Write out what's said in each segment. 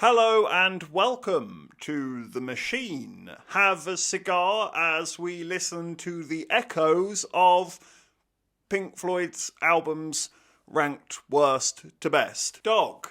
Hello and welcome to The Machine. Have a cigar as we listen to the echoes of Pink Floyd's albums ranked worst to best. Dog.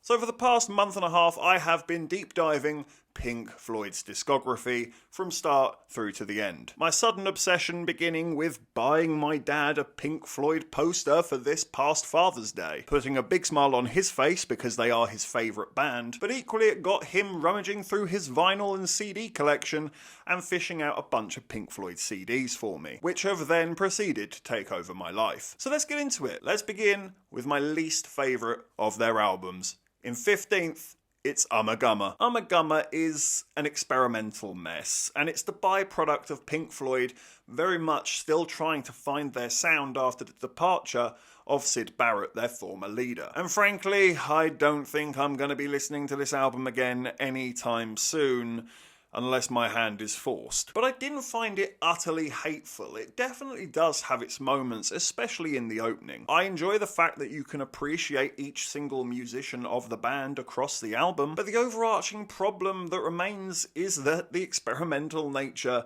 So for the past month and a half, I have been deep diving Pink Floyd's discography from start through to the end. My sudden obsession beginning with buying my dad a Pink Floyd poster for this past Father's Day, putting a big smile on his face because they are his favourite band, but equally it got him rummaging through his vinyl and CD collection and fishing out a bunch of Pink Floyd CDs for me, which have then proceeded to take over my life. So let's get into it. Let's begin with my least favourite of their albums. In 15th, it's Amagama. Amagama is an experimental mess, and it's the byproduct of Pink Floyd very much still trying to find their sound after the departure of Syd Barrett, their former leader. And frankly, I don't think I'm going to be listening to this album again anytime soon, unless my hand is forced. But I didn't find it utterly hateful. It definitely does have its moments, especially in the opening. I enjoy the fact that you can appreciate each single musician of the band across the album, but the overarching problem that remains is that the experimental nature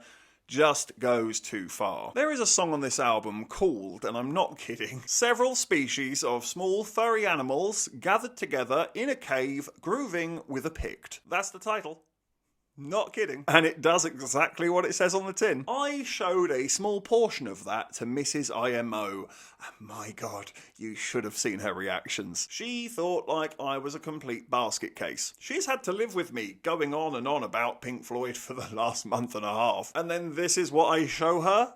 just goes too far. There is a song on this album called, and I'm not kidding, several species of small furry animals gathered together in a cave grooving with a Pict. That's the title. Not kidding. And it does exactly what it says on the tin. I showed a small portion of that to Mrs. IMO, and my god, you should have seen her reactions. She thought like I was a complete basket case. She's had to live with me going on and on about Pink Floyd for the last month and a half, and then this is what I show her?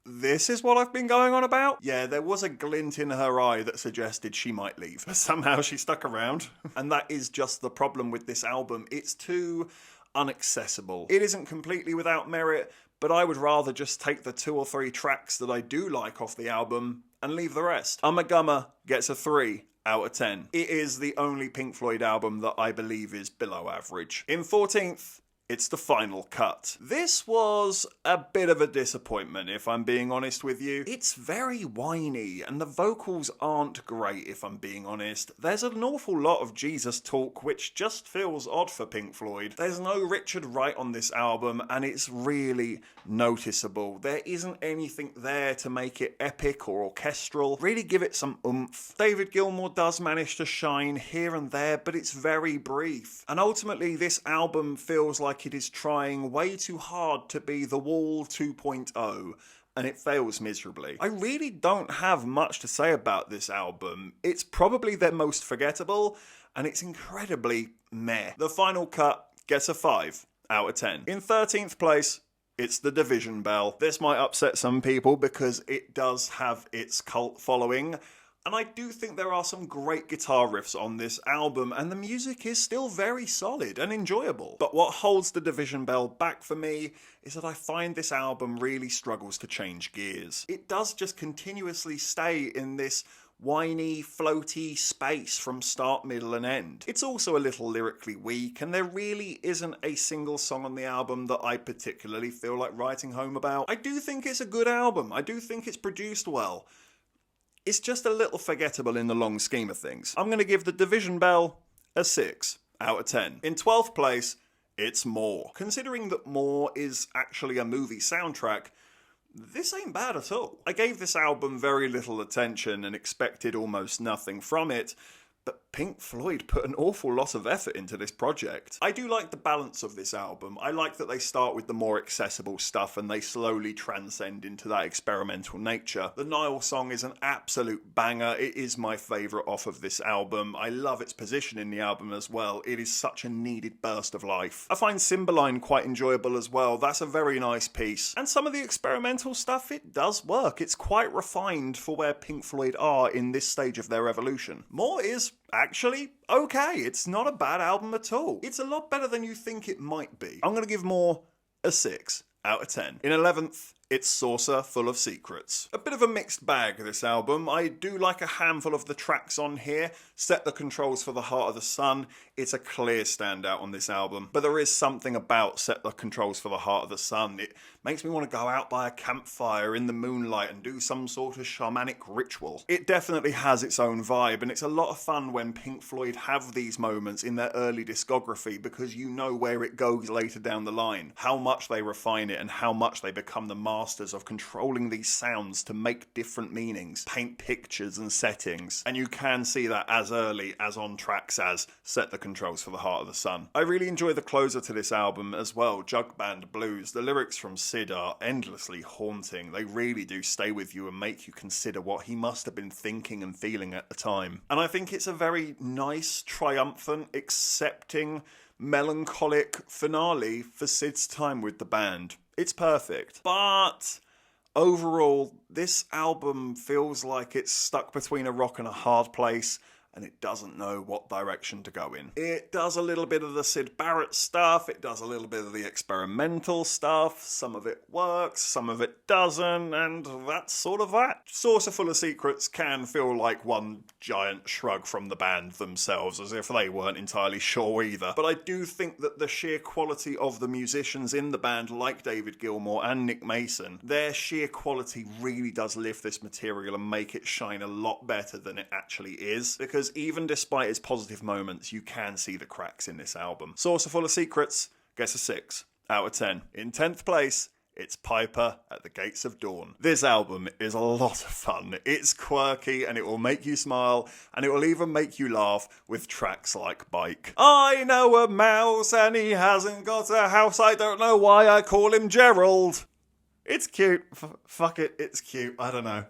This is what I've been going on about? Yeah, there was a glint in her eye that suggested she might leave, but somehow she stuck around. And that is just the problem with this album. It's too unaccessible. It isn't completely without merit, but I would rather just take the 2 or 3 tracks that I do like off the album and leave the rest. Amagama gets a 3 out of 10. It is the only Pink Floyd album that I believe is below average. In 14th, it's The Final Cut. This was a bit of a disappointment, if I'm being honest with you. It's very whiny, and the vocals aren't great, if I'm being honest. There's an awful lot of Jesus talk, which just feels odd for Pink Floyd. There's no Richard Wright on this album, and it's really noticeable. There isn't anything there to make it epic or orchestral, really give it some oomph. David Gilmour does manage to shine here and there, but it's very brief. And ultimately, this album feels like it is trying way too hard to be The Wall 2.0, and it fails miserably. I really don't have much to say about this album. It's probably their most forgettable, and it's incredibly meh. The Final Cut gets a 5 out of 10. In 13th place, it's The Division Bell. This might upset some people because it does have its cult following, and I do think there are some great guitar riffs on this album, and the music is still very solid and enjoyable. But what holds The Division Bell back for me is that I find this album really struggles to change gears. It does just continuously stay in this whiny, floaty space from start, middle and end. It's also a little lyrically weak, and there really isn't a single song on the album that I particularly feel like writing home about. I do think it's a good album. I do think it's produced well. It's just a little forgettable in the long scheme of things. I'm going to give The Division Bell a 6 out of 10. In 12th place, it's More. Considering that More is actually a movie soundtrack, this ain't bad at all. I gave this album very little attention and expected almost nothing from it, but Pink Floyd put an awful lot of effort into this project. I do like the balance of this album. I like that they start with the more accessible stuff and they slowly transcend into that experimental nature. The Nile song is an absolute banger. It is my favourite off of this album. I love its position in the album as well. It is such a needed burst of life. I find Cymbeline quite enjoyable as well. That's a very nice piece. And some of the experimental stuff, it does work. It's quite refined for where Pink Floyd are in this stage of their evolution. More is actually okay. It's not a bad album at all. It's a lot better than you think it might be. I'm going to give More a 6 out of 10. In 11th, It's Saucer Full of Secrets. A bit of a mixed bag, this album. I do like a handful of the tracks on here. Set the Controls for the Heart of the Sun. It's a clear standout on this album. But there is something about Set the Controls for the Heart of the Sun. It makes me want to go out by a campfire in the moonlight and do some sort of shamanic ritual. It definitely has its own vibe, and it's a lot of fun when Pink Floyd have these moments in their early discography, because you know where it goes later down the line. How much they refine it and how much they become the masters of controlling these sounds to make different meanings, paint pictures and settings. And you can see that as early as on tracks as Set the Controls for the Heart of the Sun. I really enjoy the closer to this album as well, Jug Band Blues. The lyrics from Sid are endlessly haunting. They really do stay with you and make you consider what he must have been thinking and feeling at the time. And I think it's a very nice, triumphant, accepting, melancholic finale for Sid's time with the band. It's perfect. But overall, this album feels like it's stuck between a rock and a hard place, and it doesn't know what direction to go in. It does a little bit of the Syd Barrett stuff, it does a little bit of the experimental stuff, some of it works, some of it doesn't, and that's sort of that. Saucer Full of Secrets can feel like one giant shrug from the band themselves, as if they weren't entirely sure either. But I do think that the sheer quality of the musicians in the band, like David Gilmour and Nick Mason, their sheer quality really does lift this material and make it shine a lot better than it actually is, because even despite its positive moments, you can see the cracks in this album. Saucer Full of Secrets gets a 6 out of 10. In 10th place, it's Piper at the Gates of Dawn. This album is a lot of fun. It's quirky and it will make you smile, and it will even make you laugh with tracks like Bike. I know a mouse and he hasn't got a house. I don't know why I call him Gerald. It's cute. Fuck it, it's cute. I don't know.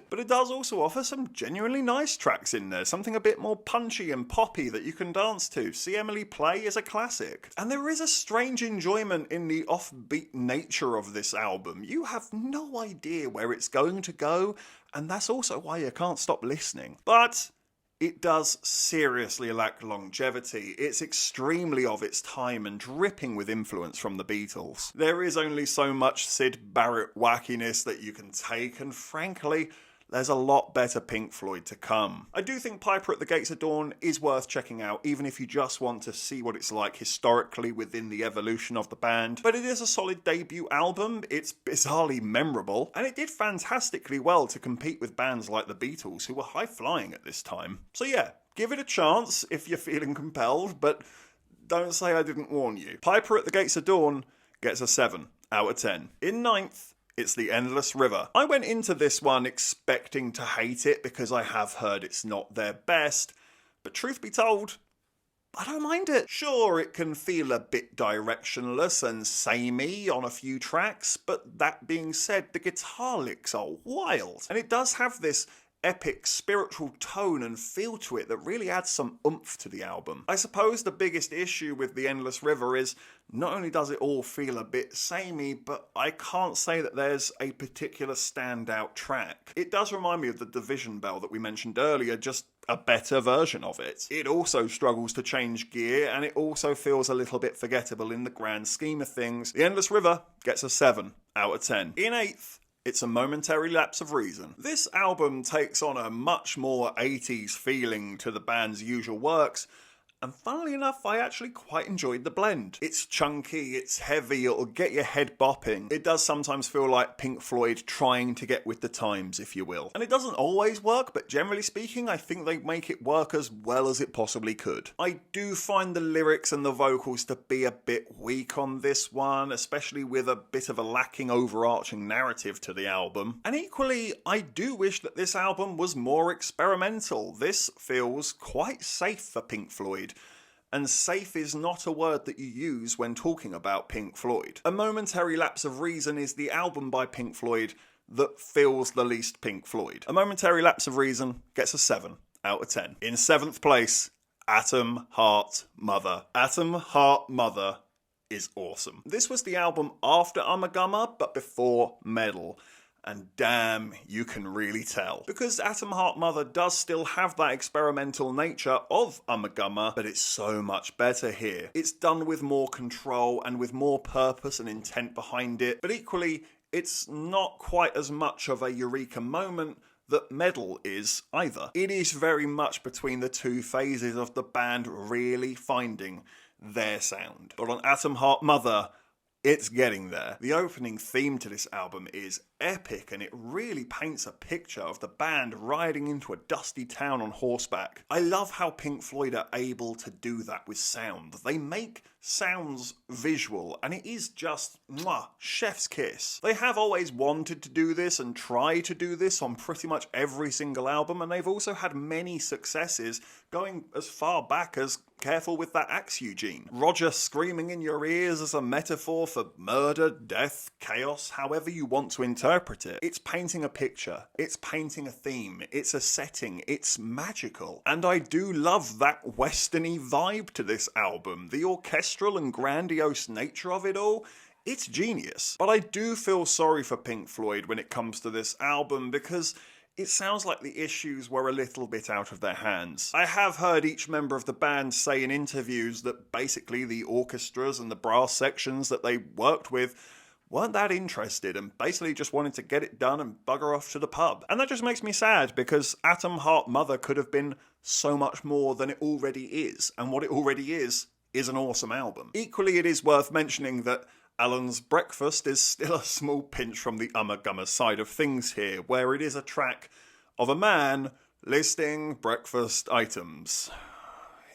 But it does also offer some genuinely nice tracks in there, something a bit more punchy and poppy that you can dance to. See Emily Play is a classic. And there is a strange enjoyment in the offbeat nature of this album. You have no idea where it's going to go, and that's also why you can't stop listening. But it does seriously lack longevity. It's extremely of its time and dripping with influence from the Beatles. There is only so much Syd Barrett wackiness that you can take, and frankly, there's a lot better Pink Floyd to come. I do think Piper at the Gates of Dawn is worth checking out, even if you just want to see what it's like historically within the evolution of the band. But it is a solid debut album, it's bizarrely memorable, and it did fantastically well to compete with bands like the Beatles, who were high-flying at this time. So yeah, give it a chance if you're feeling compelled, but don't say I didn't warn you. Piper at the Gates of Dawn gets a 7 out of 10. In 9th, it's The Endless River. I went into this one expecting to hate it because I have heard it's not their best, but truth be told, I don't mind it. Sure, it can feel a bit directionless and samey on a few tracks, but that being said, the guitar licks are wild. And it does have this epic spiritual tone and feel to it that really adds some oomph to the album. I suppose the biggest issue with The Endless River is not only does it all feel a bit samey, but I can't say that there's a particular standout track. It does remind me of the Division Bell that we mentioned earlier, just a better version of it. It also struggles to change gear, and it also feels a little bit forgettable in the grand scheme of things. The Endless River gets a 7 out of 10. In 8th, it's A Momentary Lapse of Reason. This album takes on a much more 80s feeling to the band's usual works, and funnily enough, I actually quite enjoyed the blend. It's chunky, it's heavy, it'll get your head bopping. It does sometimes feel like Pink Floyd trying to get with the times, if you will. And it doesn't always work, but generally speaking, I think they make it work as well as it possibly could. I do find the lyrics and the vocals to be a bit weak on this one, especially with a bit of a lacking overarching narrative to the album. And equally, I do wish that this album was more experimental. This feels quite safe for Pink Floyd. And safe is not a word that you use when talking about Pink Floyd. A Momentary Lapse of Reason is the album by Pink Floyd that feels the least Pink Floyd. A Momentary Lapse of Reason gets a 7 out of 10. In 7th place, Atom Heart Mother. Atom Heart Mother is awesome. This was the album after Amagama, but before Meddle. And damn, you can really tell. Because Atom Heart Mother does still have that experimental nature of Amagama, but it's so much better here. It's done with more control and with more purpose and intent behind it, but equally, it's not quite as much of a eureka moment that Meddle is either. It is very much between the two phases of the band really finding their sound. But on Atom Heart Mother, it's getting there. The opening theme to this album is epic, and it really paints a picture of the band riding into a dusty town on horseback. I love how Pink Floyd are able to do that with sound. They make sounds visual, and it is just chef's kiss. They have always wanted to do this and try to do this on pretty much every single album, and they've also had many successes going as far back as Careful with That Axe, Eugene. Roger screaming in your ears as a metaphor for murder, death, chaos, however you want to interpret it. It's painting a picture, it's painting a theme, it's a setting, it's magical. And I do love that westerny vibe to this album. The orchestral and grandiose nature of it all, it's genius. But I do feel sorry for Pink Floyd when it comes to this album, because it sounds like the issues were a little bit out of their hands. I have heard each member of the band say in interviews that basically the orchestras and the brass sections that they worked with weren't that interested and basically just wanted to get it done and bugger off to the pub. And that just makes me sad, because Atom Heart Mother could have been so much more than it already is, and what it already is an awesome album. Equally, it is worth mentioning that Alan's Breakfast is still a small pinch from the Amagama side of things here, where it is a track of a man listing breakfast items.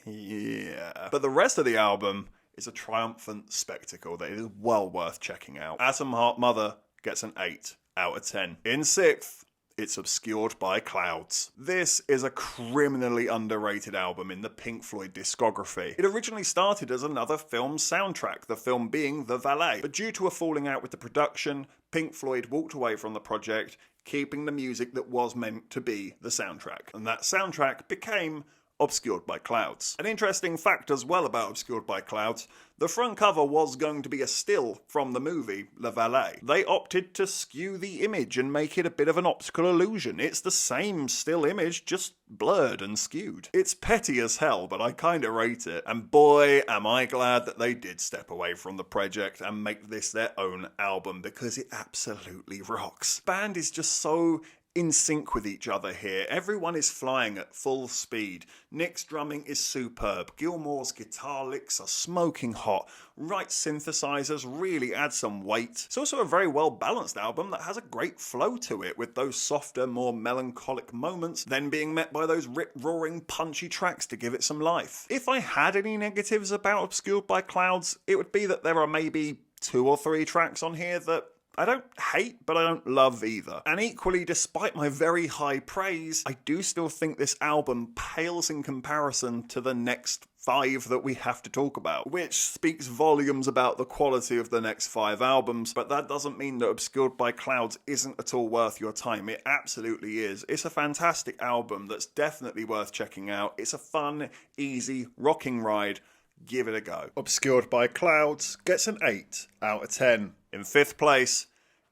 Yeah. But the rest of the album is a triumphant spectacle that is well worth checking out. Atom Heart Mother gets an 8 out of 10. In 6th, it's Obscured by Clouds. This is a criminally underrated album in the Pink Floyd discography. It originally started as another film's soundtrack, the film being The Valet, but due to a falling out with the production, Pink Floyd walked away from the project, keeping the music that was meant to be the soundtrack. And that soundtrack became Obscured by Clouds. An interesting fact as well about Obscured by Clouds, the front cover was going to be a still from the movie The Valet. They opted to skew the image and make it a bit of an optical illusion. It's the same still image, just blurred and skewed. It's petty as hell, but I kinda rate it. And boy, am I glad that they did step away from the project and make this their own album, because it absolutely rocks. Band is just so in sync with each other here. Everyone is flying at full speed. Nick's drumming is superb. Gilmour's guitar licks are smoking hot. Wright's synthesizers really add some weight. It's also a very well balanced album that has a great flow to it, with those softer, more melancholic moments then being met by those rip-roaring, punchy tracks to give it some life. If I had any negatives about Obscured by Clouds, it would be that there are maybe 2 or 3 tracks on here that I don't hate, but I don't love either. And equally, despite my very high praise, I do still think this album pales in comparison to the next 5 that we have to talk about, which speaks volumes about the quality of the next 5 albums, but that doesn't mean that Obscured by Clouds isn't at all worth your time. It absolutely is. It's a fantastic album that's definitely worth checking out. It's a fun, easy, rocking ride. Give it a go. Obscured by Clouds gets an 8 out of 10. In 5th place,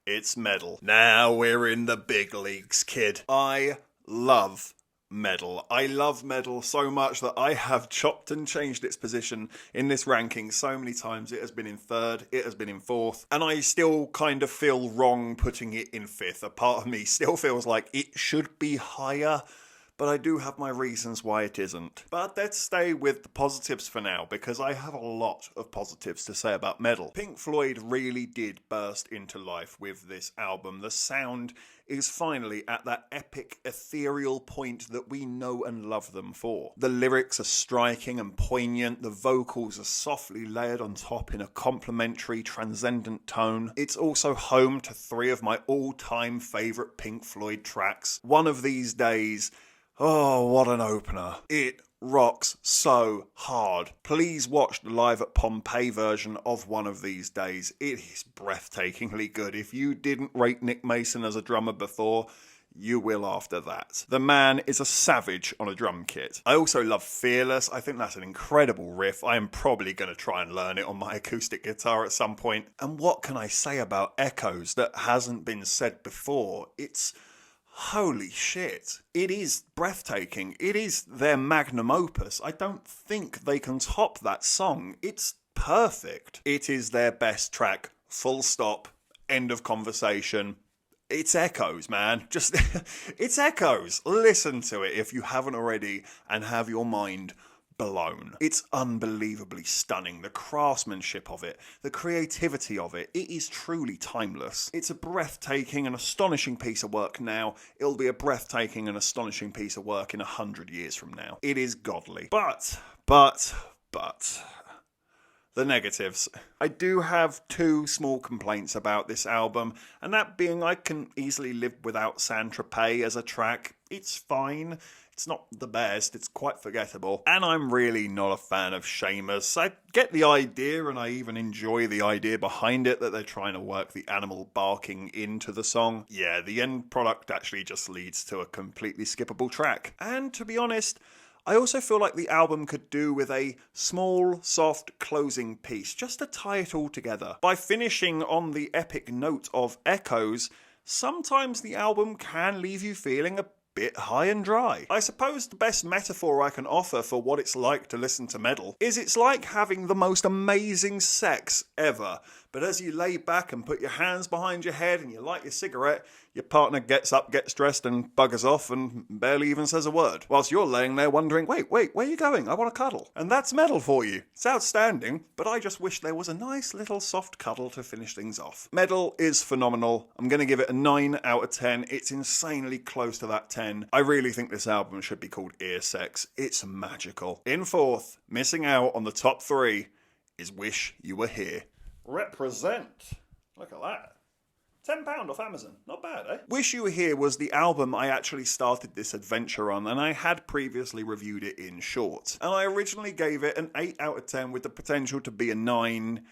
it's Meddle. Now we're in the big leagues, kid. I love Meddle. I love Meddle so much that I have chopped and changed its position in this ranking so many times. It has been in 3rd, it has been in 4th, and I still kind of feel wrong putting it in 5th. A part of me still feels like it should be higher, but I do have my reasons why it isn't. But let's stay with the positives for now, because I have a lot of positives to say about Meddle. Pink Floyd really did burst into life with this album. The sound is finally at that epic, ethereal point that we know and love them for. The lyrics are striking and poignant, the vocals are softly layered on top in a complimentary, transcendent tone. It's also home to 3 of my all-time favourite Pink Floyd tracks. One of These Days. Oh, what an opener. It rocks so hard. Please watch the live at Pompeii version of One of These Days. It is breathtakingly good. If you didn't rate Nick Mason as a drummer before, you will after that. The man is a savage on a drum kit. I also love Fearless. I think that's an incredible riff. I am probably going to try and learn it on my acoustic guitar at some point. And what can I say about Echoes that hasn't been said before? It's holy shit. It is breathtaking. It is their magnum opus. I don't think they can top that song. It's perfect. It is their best track. Full stop. End of conversation. It's Echoes, man. Just, it's Echoes. Listen to it if you haven't already and have your mind blown. It's unbelievably stunning. The craftsmanship of it, the creativity of it, it is truly timeless. It's a breathtaking and astonishing piece of work now. It'll be a breathtaking and astonishing piece of work in 100 years from now. It is godly. But, the negatives. I do have two small complaints about this album, and that being I can easily live without Saint-Tropez as a track. It's fine. It's not the best, it's quite forgettable. And I'm really not a fan of Seamus. I get the idea, and I even enjoy the idea behind it, that they're trying to work the animal barking into the song. Yeah, the end product actually just leads to a completely skippable track. And to be honest, I also feel like the album could do with a small, soft closing piece, just to tie it all together. By finishing on the epic note of Echoes, sometimes the album can leave you feeling a bit high and dry. I suppose the best metaphor I can offer for what it's like to listen to metal is it's like having the most amazing sex ever, but as you lay back and put your hands behind your head and you light your cigarette, your partner gets up, gets dressed and buggers off and barely even says a word, whilst you're laying there wondering, wait, where are you going? I want to cuddle. And that's metal for you. It's outstanding, but I just wish there was a nice little soft cuddle to finish things off. Metal is phenomenal. I'm going to give it a 9 out of 10. It's insanely close to that 10. I really think this album should be called Ear Sex. It's magical. In fourth, missing out on the top 3, is Wish You Were Here. Represent. Look at that. £10 off Amazon. Not bad, eh? Wish You Were Here was the album I actually started this adventure on, and I had previously reviewed it in short. And I originally gave it an 8 out of 10 with the potential to be a 9.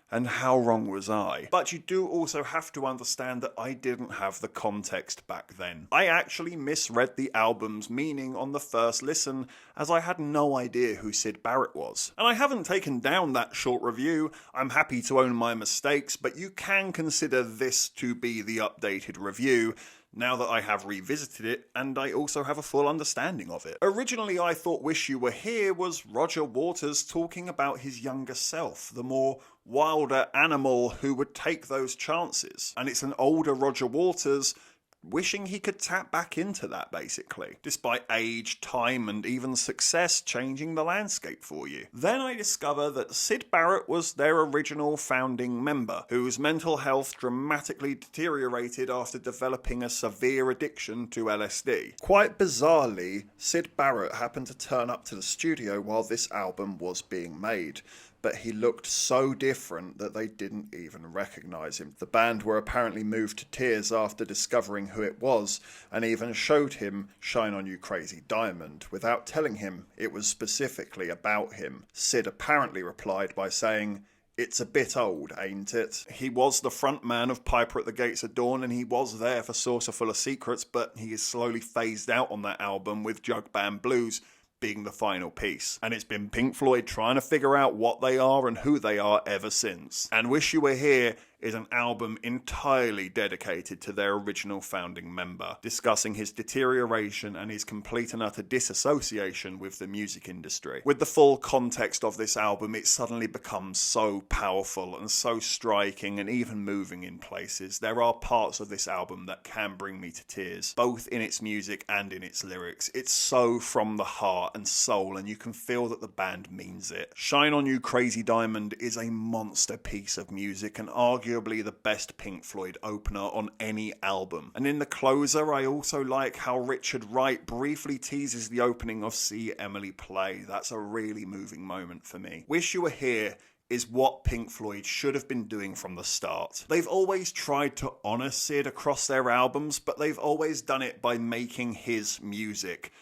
And how wrong was I? But you do also have to understand that I didn't have the context back then. I actually misread the album's meaning on the first listen, as I had no idea who Syd Barrett was. And I haven't taken down that short review. I'm happy to own my mistakes, but you can consider this to be the updated review, now that I have revisited it, and I also have a full understanding of it. Originally, I thought Wish You Were Here was Roger Waters talking about his younger self, the more wilder animal who would take those chances. And it's an older Roger Waters wishing he could tap back into that, basically, despite age, time, and even success changing the landscape for you. Then I discover that Syd Barrett was their original founding member, whose mental health dramatically deteriorated after developing a severe addiction to LSD. Quite bizarrely, Syd Barrett happened to turn up to the studio while this album was being made, but he looked so different that they didn't even recognise him. The band were apparently moved to tears after discovering who it was, and even showed him Shine On You Crazy Diamond, without telling him it was specifically about him. Syd apparently replied by saying, "It's a bit old, ain't it?" He was the front man of Piper at the Gates of Dawn, and he was there for Saucer Full of Secrets, but he is slowly phased out on that album, with Jug Band Blues being the final piece. And it's been Pink Floyd trying to figure out what they are and who they are ever since. And Wish You Were Here is an album entirely dedicated to their original founding member, discussing his deterioration and his complete and utter disassociation with the music industry. With the full context of this album, it suddenly becomes so powerful and so striking and even moving in places. There are parts of this album that can bring me to tears, both in its music and in its lyrics. It's so from the heart and soul, and you can feel that the band means it. Shine On You Crazy Diamond is a monster piece of music, and arguably the best Pink Floyd opener on any album. And in the closer, I also like how Richard Wright briefly teases the opening of See Emily Play. That's a really moving moment for me. Wish You Were Here is what Pink Floyd should have been doing from the start. They've always tried to honour Syd across their albums, but they've always done it by making his music.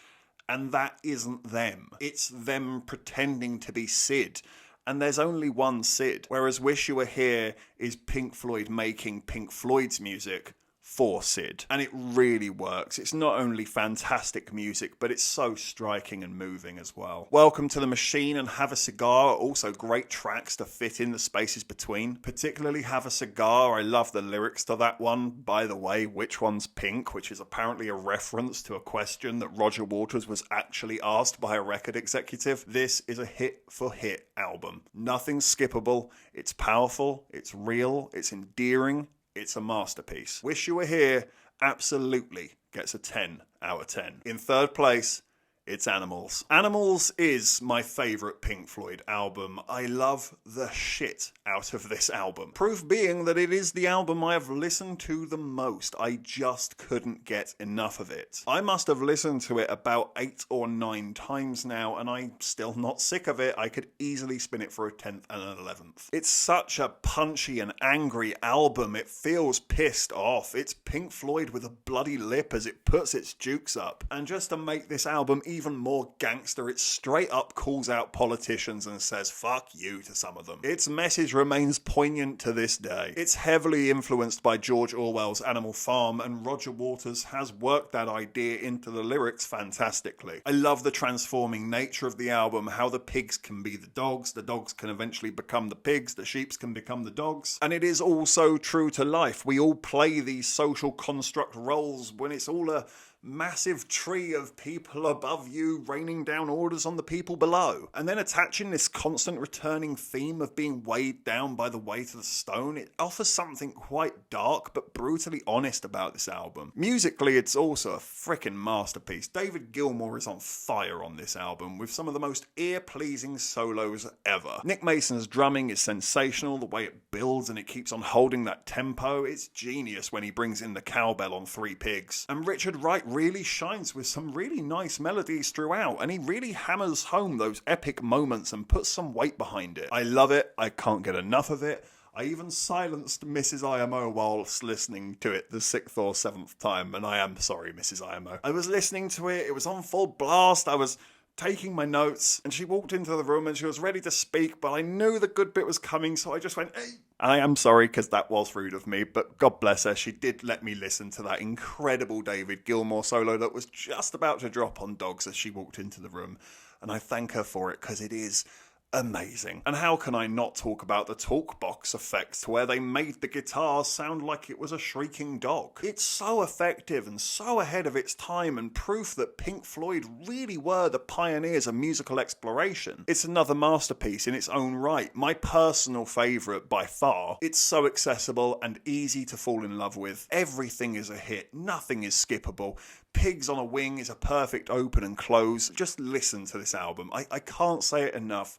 And that isn't them. It's them pretending to be Syd. And there's only one Syd, whereas Wish You Were Here is Pink Floyd making Pink Floyd's music for Syd. And it really works. It's not only fantastic music, but it's so striking and moving as well. Welcome to the Machine and Have a Cigar are also great tracks to fit in the spaces between. Particularly Have a Cigar, I love the lyrics to that one. By the way, which one's pink? Which is apparently a reference to a question that Roger Waters was actually asked by a record executive. This is a hit-for-hit album. Nothing's skippable. It's powerful, it's real, it's endearing, it's a masterpiece. Wish You Were Here absolutely gets a 10 out of 10. In third place, it's Animals. Animals is my favourite Pink Floyd album. I love the shit out of this album. Proof being that it is the album I have listened to the most. I just couldn't get enough of it. I must have listened to it about 8 or 9 times now, and I'm still not sick of it. I could easily spin it for a 10th and an 11th. It's such a punchy and angry album. It feels pissed off. It's Pink Floyd with a bloody lip as it puts its jukes up. And just to make this album even more gangster, it straight up calls out politicians and says fuck you to some of them. Its message remains poignant to this day. It's heavily influenced by George Orwell's Animal Farm, and Roger Waters has worked that idea into the lyrics fantastically. I love the transforming nature of the album, how the pigs can be the dogs can eventually become the pigs, the sheeps can become the dogs, and it is also true to life. We all play these social construct roles when it's all a massive tree of people above you raining down orders on the people below. And then attaching this constant returning theme of being weighed down by the weight of the stone, it offers something quite dark but brutally honest about this album. Musically, it's also a frickin' masterpiece. David Gilmour is on fire on this album, with some of the most ear-pleasing solos ever. Nick Mason's drumming is sensational, the way it builds and it keeps on holding that tempo. It's genius when he brings in the cowbell on Three Pigs. And Richard Wright really shines with some really nice melodies throughout, and he really hammers home those epic moments and puts some weight behind it. I love it. I can't get enough of it. I even silenced Mrs. IMO whilst listening to it the 6th or 7th time, and I am sorry, Mrs. IMO. I was listening to it, it was on full blast, I was taking my notes, and she walked into the room and she was ready to speak, but I knew the good bit was coming, so I just went, hey. I am sorry, because that was rude of me, but God bless her, she did let me listen to that incredible David Gilmour solo that was just about to drop on Dogs as she walked into the room, and I thank her for it, because it is amazing. And how can I not talk about the talk box effect, where they made the guitar sound like it was a shrieking dog? It's so effective and so ahead of its time, and proof that Pink Floyd really were the pioneers of musical exploration. It's another masterpiece in its own right, my personal favourite by far. It's so accessible and easy to fall in love with. Everything is a hit, nothing is skippable. Pigs on a Wing is a perfect open and close. Just listen to this album. I can't say it enough.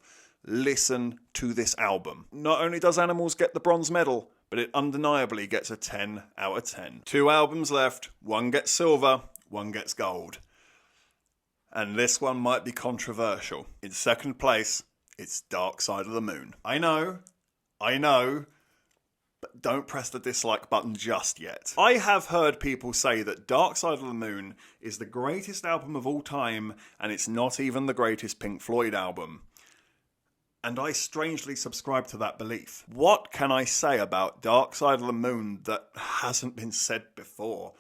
Listen to this album. Not only does Animals get the bronze medal, but it undeniably gets a 10 out of 10. 2 albums left. One gets silver, one gets gold. And this one might be controversial. In second place, it's Dark Side of the Moon. I know, but don't press the dislike button just yet. I have heard people say that Dark Side of the Moon is the greatest album of all time, and it's not even the greatest Pink Floyd album. And I strangely subscribe to that belief. What can I say about Dark Side of the Moon that hasn't been said before?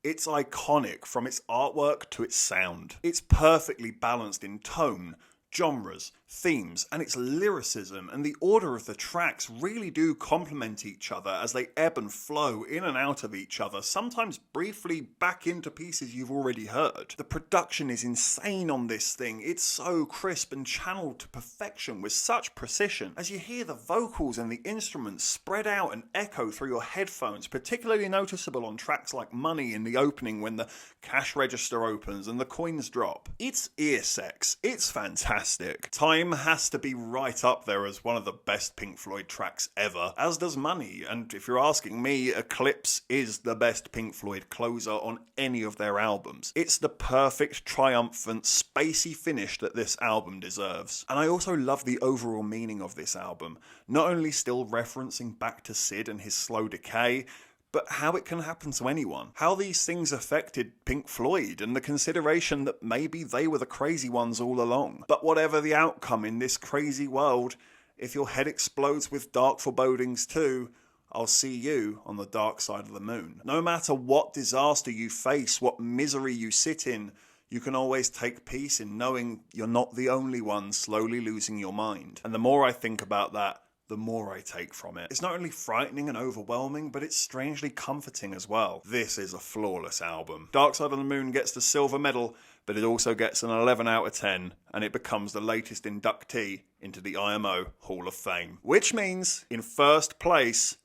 It's iconic from its artwork to its sound. It's perfectly balanced in tone, genres, themes, and its lyricism and the order of the tracks really do complement each other as they ebb and flow in and out of each other, sometimes briefly back into pieces you've already heard. The production is insane on this thing. It's so crisp and channeled to perfection with such precision. As you hear the vocals and the instruments spread out and echo through your headphones, particularly noticeable on tracks like Money in the opening when the cash register opens and the coins drop. It's ear sex. It's fantastic. Time has to be right up there as one of the best Pink Floyd tracks ever, as does Money, and if you're asking me, Eclipse is the best Pink Floyd closer on any of their albums. It's the perfect, triumphant, spacey finish that this album deserves. And I also love the overall meaning of this album, not only still referencing back to Sid and his slow decay, but how it can happen to anyone. How these things affected Pink Floyd, and the consideration that maybe they were the crazy ones all along. But whatever the outcome in this crazy world, if your head explodes with dark forebodings too, I'll see you on the dark side of the moon. No matter what disaster you face, what misery you sit in, you can always take peace in knowing you're not the only one slowly losing your mind. And the more I think about that, the more I take from it. It's not only frightening and overwhelming, but it's strangely comforting as well. This is a flawless album. Dark Side of the Moon gets the silver medal, but it also gets an 11 out of 10, and it becomes the latest inductee into the IMO Hall of Fame. Which means, in first place,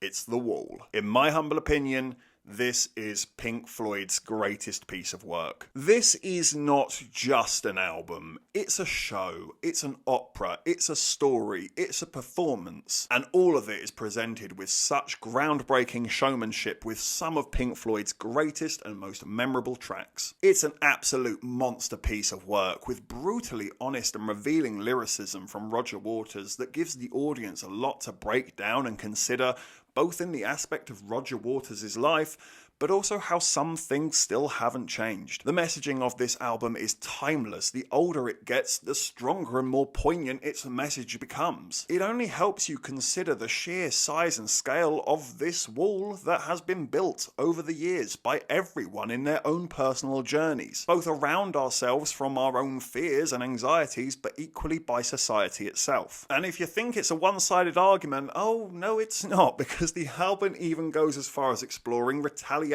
it's The Wall. In my humble opinion, this is Pink Floyd's greatest piece of work. This is not just an album, it's a show, it's an opera, it's a story, it's a performance, and all of it is presented with such groundbreaking showmanship with some of Pink Floyd's greatest and most memorable tracks. It's an absolute monster piece of work with brutally honest and revealing lyricism from Roger Waters that gives the audience a lot to break down and consider, both in the aspect of Roger Waters' life, but also how some things still haven't changed. The messaging of this album is timeless. The older it gets, the stronger and more poignant its message becomes. It only helps you consider the sheer size and scale of this wall that has been built over the years by everyone in their own personal journeys, both around ourselves from our own fears and anxieties, but equally by society itself. And if you think it's a one-sided argument, oh no it's not, because the album even goes as far as exploring retaliation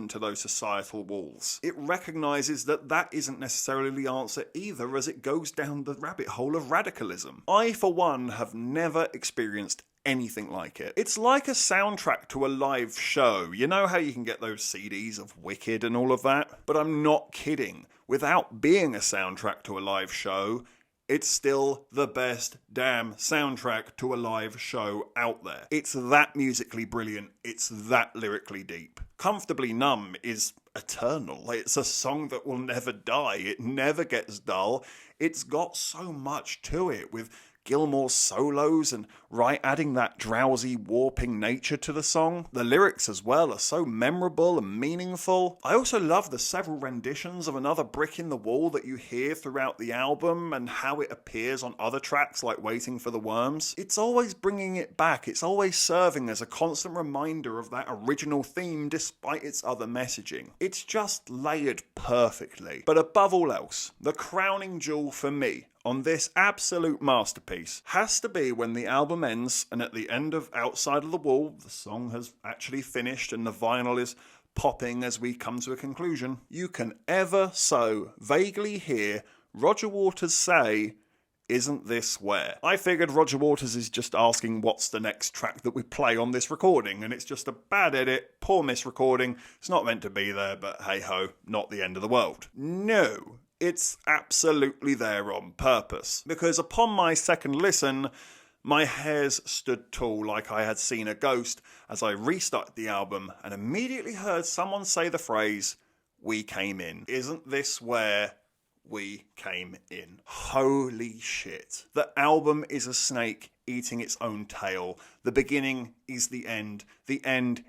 to those societal walls. It recognises that that isn't necessarily the answer either, as it goes down the rabbit hole of radicalism. I, for one, have never experienced anything like it. It's like a soundtrack to a live show. You know how you can get those CDs of Wicked and all of that? But I'm not kidding. Without being a soundtrack to a live show, it's still the best damn soundtrack to a live show out there. It's that musically brilliant. It's that lyrically deep. Comfortably Numb is eternal. It's a song that will never die. It never gets dull. It's got so much to it, with Gilmour's solos and Wright adding that drowsy, warping nature to the song. The lyrics as well are so memorable and meaningful. I also love the several renditions of Another Brick in the Wall that you hear throughout the album and how it appears on other tracks like Waiting for the Worms. It's always bringing it back. It's always serving as a constant reminder of that original theme despite its other messaging. It's just layered perfectly. But above all else, the crowning jewel for me on this absolute masterpiece has to be when the album ends, and at the end of Outside of the Wall, the song has actually finished and the vinyl is popping as we come to a conclusion, you can ever so vaguely hear Roger Waters say, "Isn't this where?" I figured Roger Waters is just asking what's the next track that we play on this recording, and it's just a bad edit, poor misrecording. It's not meant to be there, but hey ho, not the end of the world. No. It's absolutely there on purpose, because upon my second listen, my hairs stood tall like I had seen a ghost as I restarted the album and immediately heard someone say the phrase, "We came in." Isn't this where we came in? Holy shit. The album is a snake eating its own tail. The beginning is the end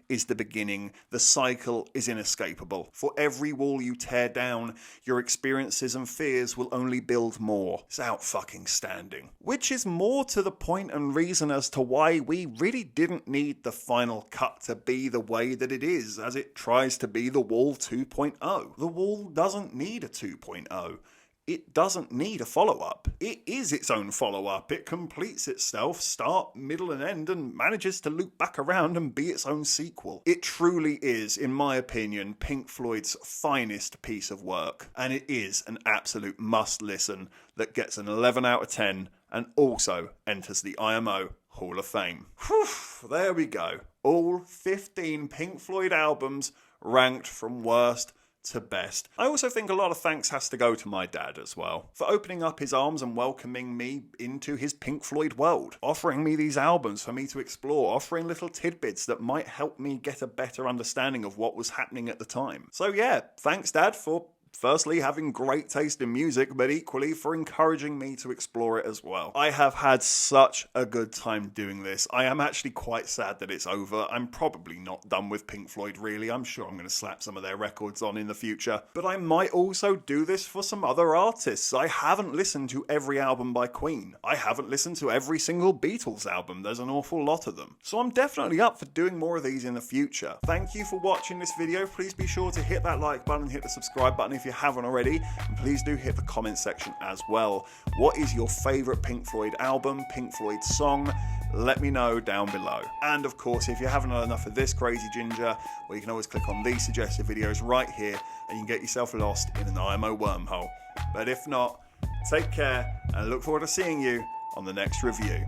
is the beginning. The cycle is inescapable. For every wall you tear down, your experiences and fears will only build more. It's out fucking standing. Which is more to the point and reason as to why we really didn't need the final cut to be the way that it is, as it tries to be The Wall 2.0. The Wall doesn't need a 2.0. It doesn't need a follow-up. It is its own follow-up. It completes itself, start, middle and end, and manages to loop back around and be its own sequel. It truly is, in my opinion, Pink Floyd's finest piece of work. And it is an absolute must-listen that gets an 11 out of 10 and also enters the IMO Hall of Fame. Whew, there we go. All 15 Pink Floyd albums ranked from worst to best. I also think a lot of thanks has to go to my dad as well, for opening up his arms and welcoming me into his Pink Floyd world, offering me these albums for me to explore, offering little tidbits that might help me get a better understanding of what was happening at the time. So yeah, thanks Dad for firstly having great taste in music, but equally for encouraging me to explore it as well. I have had such a good time doing this. I am actually quite sad that it's over. I'm probably not done with Pink Floyd really. I'm sure I'm going to slap some of their records on in the future. But I might also do this for some other artists. I haven't listened to every album by Queen. I haven't listened to every single Beatles album. There's an awful lot of them. So I'm definitely up for doing more of these in the future. Thank you for watching this video. Please be sure to hit that like button, hit the subscribe button if you haven't already, and please do hit the comment section as well. What is your favourite Pink Floyd album, Pink Floyd song? Let me know down below. And of course, if you haven't had enough of this crazy ginger, well, you can always click on these suggested videos right here and you can get yourself lost in an IMO wormhole. But if not, take care and look forward to seeing you on the next review.